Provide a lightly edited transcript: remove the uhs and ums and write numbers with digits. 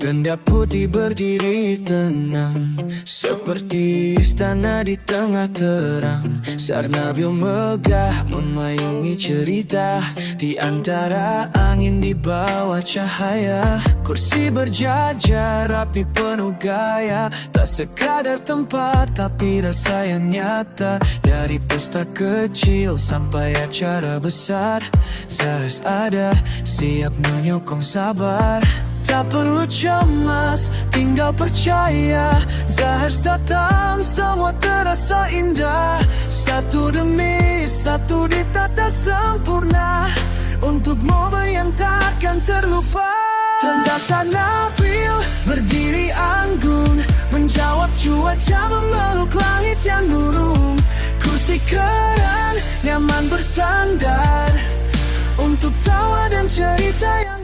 Tenda putih berdiri tenang, seperti istana di tengah terang. Sarnabil megah memayungi cerita, di antara angin di bawah cahaya. Kursi berjajar rapi penuh gaya, tak sekadar tempat tapi rasa yang nyata. Dari pesta kecil sampai acara besar, Zahers ada siap menyokong sabar. Tak perlu cemas, tinggal percaya. Zahers datang, semua terasa indah. Satu demi satu ditata sempurna, untuk momen yang takkan terlupa. Tenda Sarnabil berdiri anggun, menjawab cuaca, memeluk langit yang murung. Kursi keren, nyaman bersandar, untuk tawa dan cerita yang